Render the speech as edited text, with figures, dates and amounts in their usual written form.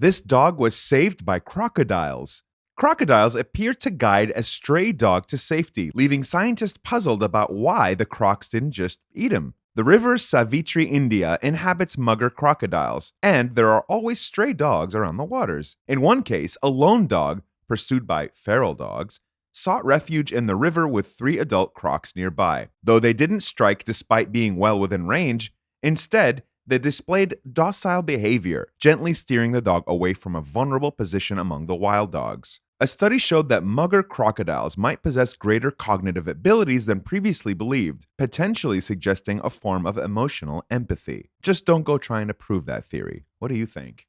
This dog was saved by crocodiles. Crocodiles appear to guide a stray dog to safety, leaving scientists puzzled about why the crocs didn't just eat him. The river Savitri, India inhabits mugger crocodiles, and there are always stray dogs around the waters. In one case, a lone dog, pursued by feral dogs, sought refuge in the river with 3 adult crocs nearby. Though they didn't strike despite being well within range, instead, they displayed docile behavior, gently steering the dog away from a vulnerable position among the wild dogs. A study showed that mugger crocodiles might possess greater cognitive abilities than previously believed, potentially suggesting a form of emotional empathy. Just don't go trying to prove that theory. What do you think?